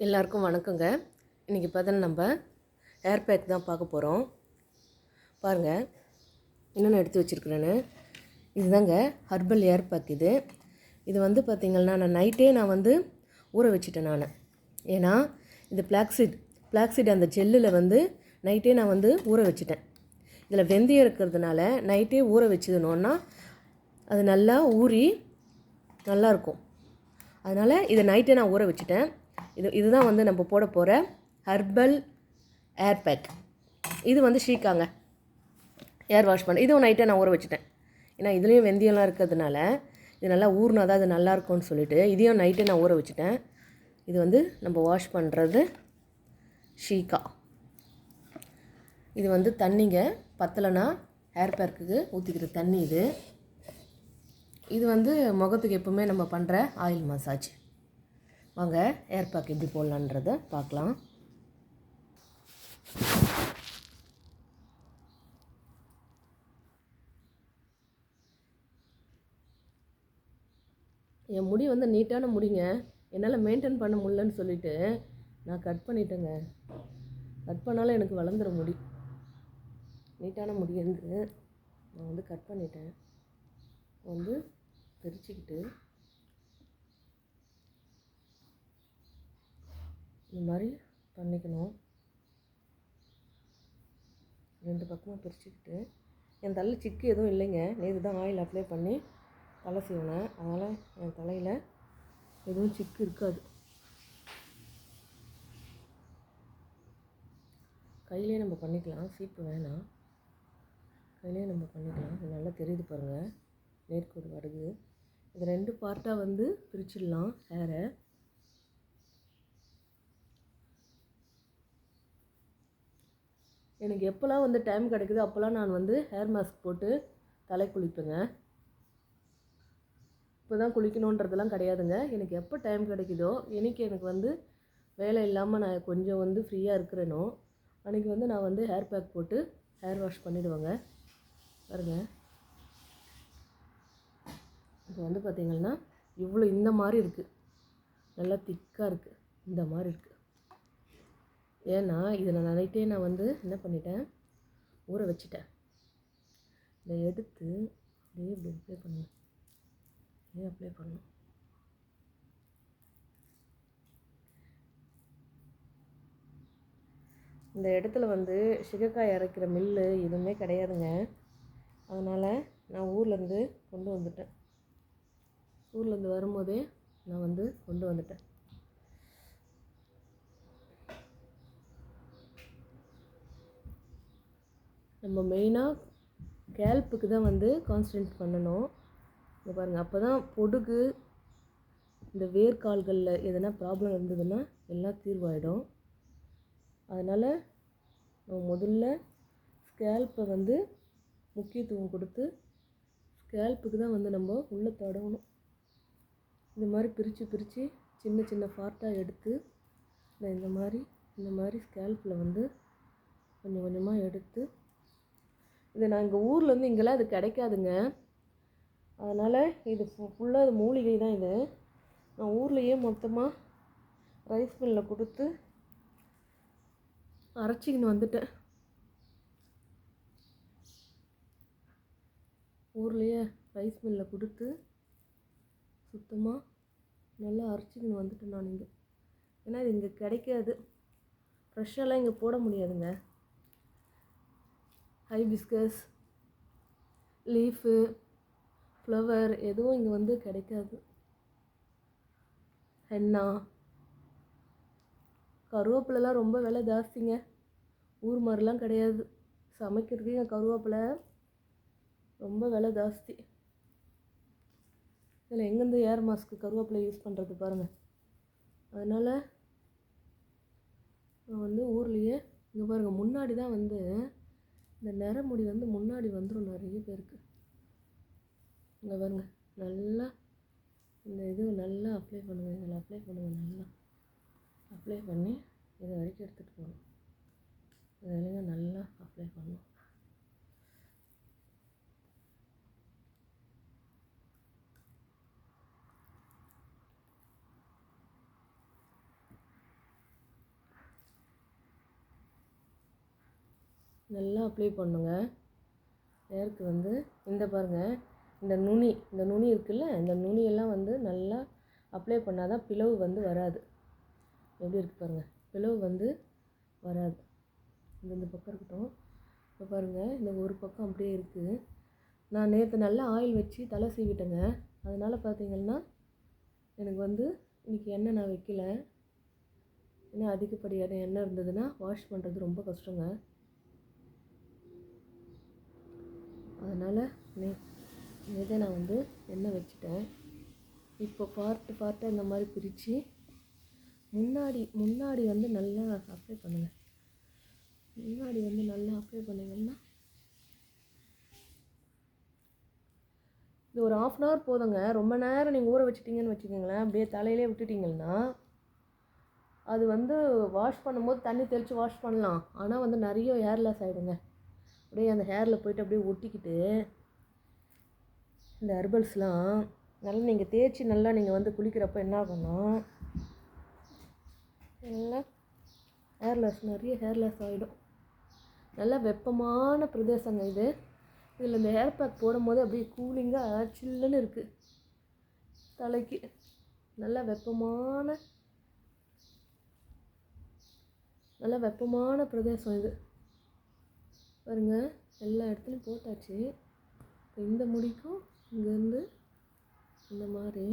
எல்லாருக்கும் வணக்கங்க. இன்றைக்கி பார்த்தீங்கன்னா நம்ம ஹேர் பேக் தான் பார்க்க போகிறோம். பாருங்கள் என்னென்ன எடுத்து வச்சுருக்குறேன்னு. இதுதாங்க ஹர்பல் ஹேர் பேக். இது வந்து பார்த்திங்கன்னா நான் நைட்டே ஊற வச்சுட்டேன் நான். ஏன்னா இந்த ஃப்ளாக்ஸீட் அந்த ஜெல்லில் நைட்டே நான் ஊற வச்சுட்டேன். இதில் வெந்தயம் இருக்கிறதுனால நைட்டே ஊற வச்சுக்கணுன்னா அது நல்லா ஊறி நல்லாயிருக்கும். அதனால் இதை நைட்டே நான் ஊற வச்சுட்டேன். இதுதான் நம்ம போட போகிற ஹர்பல் ஹேர் பேக். இது ஷீக்காங்க ஹேர் வாஷ் பண்ண. இதுவும் நைட்டே நான் ஊற வச்சுட்டேன். ஏன்னா இதுலேயும் வெந்தயம்லாம் இருக்கிறதுனால இது நல்லா ஊறினா தான் அது நல்லாயிருக்கும்னு சொல்லிவிட்டு இதையும் நைட்டே நான் ஊற வச்சுட்டேன். இது நம்ம வாஷ் பண்ணுறது ஷீக்கா. இது தண்ணிங்க பத்தலைனா ஹேர் பேக்குக்கு ஊற்றிக்கிற தண்ணி. இது முகத்துக்கு எப்போவுமே நம்ம பண்ணுற ஆயில் மசாஜ். வாங்க ஹேர் பேக் எப்படி போடலான்றதை பார்க்கலாம். என் முடி நீட்டான முடிங்க. என்னால் மெயின்டைன் பண்ண முடியலன்னு சொல்லிவிட்டு நான் கட் பண்ணிட்டேங்க. கட் பண்ணாலும் எனக்கு வளர்ந்துற முடி. நீட்டான முடி நான் கட் பண்ணிட்டேன். பிரிச்சுக்கிட்டு இந்த மாதிரி பண்ணிக்கணும். ரெண்டு பக்கமும் பிரிச்சுக்கிட்டு. என் தலை சிக்கு எதுவும் இல்லைங்க. நேற்று தான் ஆயில் அப்ளை பண்ணி தலை சீவினேன். அதனால் என் தலையில் எதுவும் சிக்கு இருக்காது. கையிலே நம்ம பண்ணிக்கலாம். சீப்பு வேணாம், கையிலே நம்ம பண்ணிக்கலாம். இது நல்லா தெரியுது பாருங்கள், நேர்கோடு வருது. இது ரெண்டு பார்ட்டாக பிரிச்சிடலாம் ஹேரை. எனக்கு எப்போல்லாம் டைம் கிடைக்குதோ அப்போல்லாம் நான் ஹேர் மாஸ்க் போட்டு தலை குளிப்பேங்க. இப்போ தான் குளிக்கணுன்றதெல்லாம் கிடையாதுங்க. எனக்கு எப்போ டைம் கிடைக்குதோ, எனக்கு வேலை இல்லாமல் நான் கொஞ்சம் ஃப்ரீயாக இருக்கிறேனோ அன்றைக்கி நான் ஹேர் பேக் போட்டு ஹேர் வாஷ் பண்ணிவிடுவேங்க. பாருங்க, இப்போ பார்த்திங்கன்னா இவ்வளோ இந்த மாதிரி இருக்குது. நல்லா திக்காக இருக்குது. இந்த மாதிரி இருக்குது. ஏன்னா இதை நான் நைட்டே நான் என்ன பண்ணிட்டேன், ஊற வச்சுட்டேன். இதை எடுத்து அப்படியே இப்படி அப்ளை பண்ணணும். அப்ளை பண்ணணும். இந்த இடத்துல சிகக்காய் அரைக்கிற மில்லு எதுவுமே கிடையாதுங்க. அதனால் நான் ஊர்லேருந்து கொண்டு வந்துட்டேன். ஊர்லேருந்து வரும்போதே நான் கொண்டு வந்துட்டேன். நம்ம மெயினாக கேல்ப்புக்கு தான் கான்சன்ட்ரேட் பண்ணணும். இங்கே பாருங்கள், அப்போ தான் பொடுகு, இந்த வேர்க்கால்களில் எதனா ப்ராப்ளம் இருந்ததுன்னா எல்லாம் தீர்வாயிடும். அதனால் நம்ம முதல்ல ஸ்கேல்ப்பை முக்கியத்துவம் கொடுத்து ஸ்கேல்ப்புக்கு தான் நம்ம உள்ளே தடவணும். இந்த மாதிரி பிரித்து சின்ன சின்ன பார்ட்டாக எடுத்து இந்த மாதிரி ஸ்கேல்ப்பில் கொஞ்சம் கொஞ்சமாக எடுத்து, இது நான் இங்கே ஊர்லேருந்து இங்கெல்லாம் இது கிடைக்காதுங்க. அதனால் இது ஃபுல்லாக இது மூலிகை தான். இது நான் ஊர்லேயே மொத்தமாக ரைஸ் மில்லில் கொடுத்து அரைச்சிக்கின்னு வந்துட்டேன். ஊர்லேயே ரைஸ் மில்லில் கொடுத்து சுத்தமாக நல்லா அரைச்சிக்கின்னு வந்துட்டேன் நான் இங்கே. ஏன்னா இது இங்கே கிடைக்காது. ஃப்ரெஷ்ஷெல்லாம் இங்கே போட முடியாதுங்க. ஹைபிஸ்கஸ், லீஃபு, ஃப்ளவர் எதுவும் இங்கே கிடைக்காது. ஹென்னா, கருவேப்பிலெலாம் ரொம்ப விலை ஜாஸ்திங்க. ஊர் மாதிரிலாம் கிடையாது. சமைக்கிறதுக்கு எங்கள் கருவேப்பிலை ரொம்ப விலை ஜாஸ்தி. இதில் எங்கேருந்து ஹேர் மாஸ்க்கு கருவேப்பிலை யூஸ் பண்ணுறது பாருங்கள். அதனால் நான் ஊர்லேயே இங்கே பாருங்கள், முன்னாடி தான் இந்த நிறமுடி முன்னாடி வந்துடும் நிறைய பேருக்கு. இங்கே பாருங்கள், நல்லா இந்த இது நல்லா அப்ளை பண்ணுங்கள். இதில் அப்ளை பண்ணுங்கள். நல்லா அப்ளை பண்ணி இதை வரைக்கும் எடுத்துகிட்டு போகணும். இதில் நல்லா அப்ளை பண்ணணும். நல்லா அப்ளை பண்ணுங்க. ஹேருக்கு வந்து இந்த பாருங்கள், இந்த நுனி இருக்குல்ல, இந்த நுனியெல்லாம் வந்து நல்லா அப்ளை பண்ணால் தான் பிளவு வந்து வராது. எப்படி இருக்குது பாருங்கள், பிளவு வந்து வராது. இந்த பக்கம் இருக்கட்டும். இப்போ பாருங்கள், இந்த ஒரு பக்கம் அப்படியே இருக்குது. நான் நேற்று நல்லா ஆயில் வச்சு தலை சீவிட்டேங்க. அதனால் பார்த்திங்கன்னா எனக்கு வந்து இன்றைக்கி எண்ணெய் நான் வைக்கல. ஏன்னா அதிகப்படியான எண்ணெய் இருந்ததுன்னா வாஷ் பண்ணுறது ரொம்ப கஷ்டங்க. அதனால் நேற்றே நான் வந்து எண்ணெய் வச்சுட்டேன். இப்போ பார்ட்டாக இந்த மாதிரி பிரித்து முன்னாடி வந்து நல்லா அப்ளை பண்ணுங்கள். முன்னாடி வந்து நல்லா அப்ளை பண்ணிங்கன்னா இது ஒரு 1/2 hour போதுங்க. ரொம்ப நேரம் நீங்கள் ஊற வச்சுட்டிங்கன்னு வச்சுக்கோங்களேன், அப்படியே தலையிலே விட்டுட்டிங்கன்னா அது வந்து வாஷ் பண்ணும்போது தண்ணி தெளித்து வாஷ் பண்ணலாம். ஆனால் வந்து நிறைய ஹேர் லாஸ் ஆகிடுங்க. அப்படியே அந்த ஹேரில் போய்ட்டு அப்படியே ஒட்டிக்கிட்டு இந்த ஹெர்பல்ஸ்லாம் நல்லா நீங்கள் தேய்ச்சி நல்லா நீங்கள் வந்து குளிக்கிறப்ப என்ன ஆகும்னா நல்லா நிறைய ஹேர் லாஸ் ஆகிடும். நல்லா வெப்பமான பிரதேசங்க இது. இதில் இந்த ஹேர் பேக் போடும் போது அப்படியே கூலிங்காக சில்லுன்னு இருக்குது தலைக்கு. நல்லா வெப்பமான பிரதேசம் இது. பாருங்க, எல்லா இடத்துலையும் போட்டாச்சு. இப்போ இந்த முடிக்கும் இங்கேருந்து இந்த மாதிரி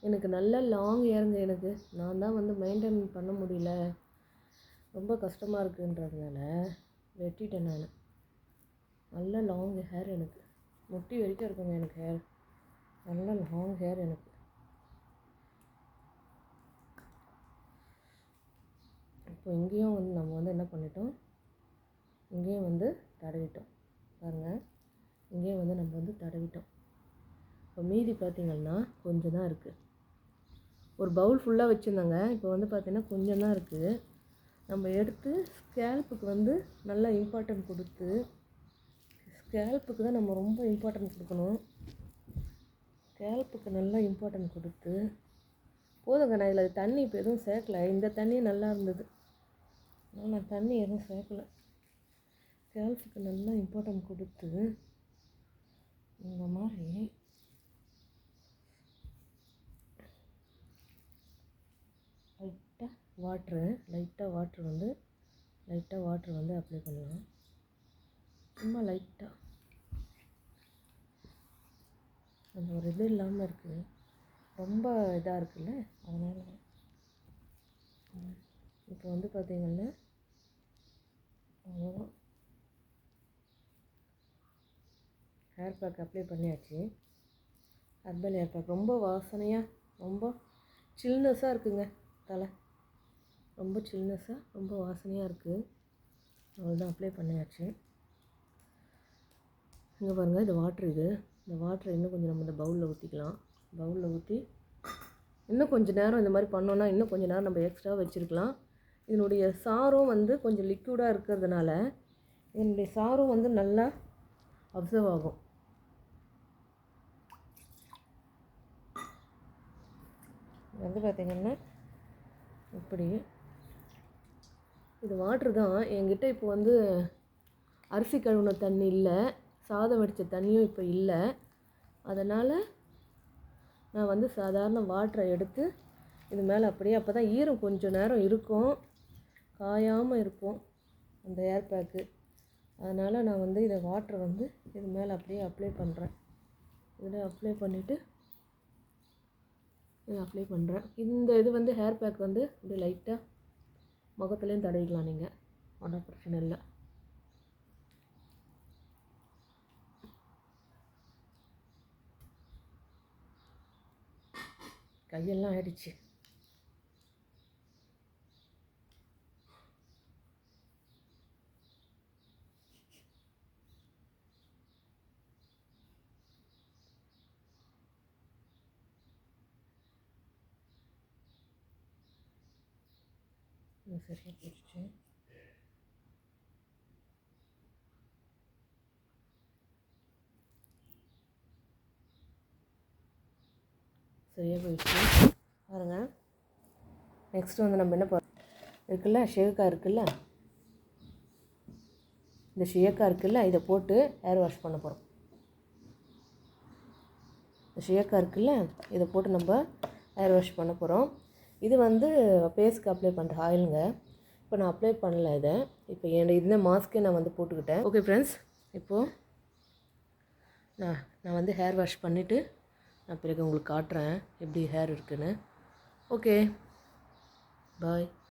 எனக்கு நல்லா லாங் ஹேருங்க. எனக்கு நான் தான் வந்து மெயின்டைன் பண்ண முடியல, ரொம்ப கஷ்டமாக இருக்குன்றதுனால வெட்டிட்டேன் நான். நல்ல லாங் ஹேர் எனக்கு முட்டி வரைக்கும் இருக்குங்க. எனக்கு ஹேர் நல்ல லாங் ஹேர் எனக்கு. இப்போ இங்கேயும் வந்து நம்ம வந்து என்ன பண்ணிட்டோம், இங்கேயும் வந்து தடவிட்டோம். பாருங்கள், இங்கேயும் வந்து நம்ம வந்து தடவிட்டோம். இப்போ மீதி பார்த்திங்கன்னா கொஞ்சம் தான் இருக்குது. ஒரு பவுல் ஃபுல்லாக வச்சுருந்தாங்க. இப்போ வந்து பார்த்திங்கன்னா கொஞ்சம் தான் இருக்குது. நம்ம எடுத்து ஸ்கேல்ப்புக்கு வந்து நல்லா இம்பார்ட்டன்ட் கொடுத்து, ஸ்கேல்ப்புக்கு தான் நம்ம ரொம்ப இம்பார்ட்டன்ட் கொடுக்கணும். ஸ்கேல்ப்புக்கு நல்லா இம்பார்ட்டன்ட் கொடுத்து போதுங்க. நான் இதில் தண்ணி இப்போ எதுவும் சேர்க்கலை. இந்த தண்ணியே நல்லா இருந்தது. நான் தண்ணி எதுவும் சேர்க்கலை. ஸ்கேல்ப்புக்கு நல்லா இம்பார்ட்டன்ட் கொடுத்து இந்த மாதிரி லைட்டாக வாட்ரு வந்து அப்ளை பண்ணலாம். சும்மா லைட்டாக அந்த ஒரு இது இல்லாமல் இருக்குது, ரொம்ப இதாக இருக்குல்ல, அதனால். இப்போ வந்து பார்த்திங்கன்னா அவ்வளோதான், ஹேர் பேக் அப்ளை பண்ணியாச்சு. ஹெர்பல் ஹேர் பேக் ரொம்ப வாசனையாக, ரொம்ப சில்னஸாக இருக்குங்க. தலை ரொம்ப சில்னஸாக, ரொம்ப வாசனையாக இருக்குது. அவ்வளோதான், அப்ளை பண்ணியாச்சு. இங்கே பாருங்கள், இது வாட்ரு. இந்த வாட்டரை இன்னும் கொஞ்சம் நம்ம இந்த பவுலில் ஊற்றிக்கலாம். பவுலில் ஊற்றி இன்னும் கொஞ்சம் நேரம் இந்த மாதிரி பண்ணோன்னா இன்னும் கொஞ்சம் நேரம் நம்ம எக்ஸ்ட்ரா வச்சுருக்கலாம். இதனுடைய சாரும் வந்து கொஞ்சம் லிக்விடாக இருக்கிறதுனால இதனுடைய சாரும் வந்து நல்லா அப்சர்வ் ஆகும். வந்து பார்த்திங்கன்னா இப்படி இது வாட்ரு தான். என்கிட்ட இப்போ வந்து அரிசி கழுவுன தண்ணி இல்லை, சாதம் வடித்த தண்ணியும் இப்போ இல்லை. அதனால் நான் வந்து சாதாரண வாட்டரை எடுத்து இது மேலே அப்படியே, அப்போ தான் ஈரம் கொஞ்சம் நேரம் இருக்கும், காயாமல் இருக்கும் அந்த ஹேர் பேக்கு. அதனால் நான் வந்து இதை வாட்டரை வந்து இது மேலே அப்படியே அப்ளை பண்ணுறேன். இதில் அப்ளை பண்ணிவிட்டு இதை அப்ளை பண்ணுறேன். இந்த இது வந்து ஹேர் பேக் வந்து இப்படி லைட்டாக முகத்துலேயும் தடவிக்கலாம் நீங்கள், ஒன்றும் பிரச்சனை இல்லை. கையெல்லாம் ஆயிடுச்சு. சரியாக போயிடுச்சு. சரியாக போயிடுச்சு பாருங்கள். நெக்ஸ்ட்டு வந்து நம்ம என்ன இருக்குல்ல, ஷேவுக்காய் இருக்குல்ல, இந்த ஷியக்கா இருக்குல்ல, இதை போட்டு ஹேர் வாஷ் பண்ண போகிறோம். இந்த ஷியக்கா இருக்குல்ல, இதை போட்டு நம்ம ஹேர் வாஷ் பண்ண போகிறோம். இது வந்து ஃபேஸ்க்கு அப்ளை பண்ணுற ஆயிலுங்க. இப்போ நான் அப்ளை பண்ணல இதை. இப்போ இந்த மாஸ்க்கே நான் வந்து போட்டுக்கிட்டேன். ஓகே ஃப்ரெண்ட்ஸ், இப்போது நான் வந்து ஹேர் வாஷ் பண்ணிவிட்டு நான் பிறகு உங்களுக்கு காட்டுறேன் எப்படி ஹேர் இருக்குன்னு. ஓகே, பாய்.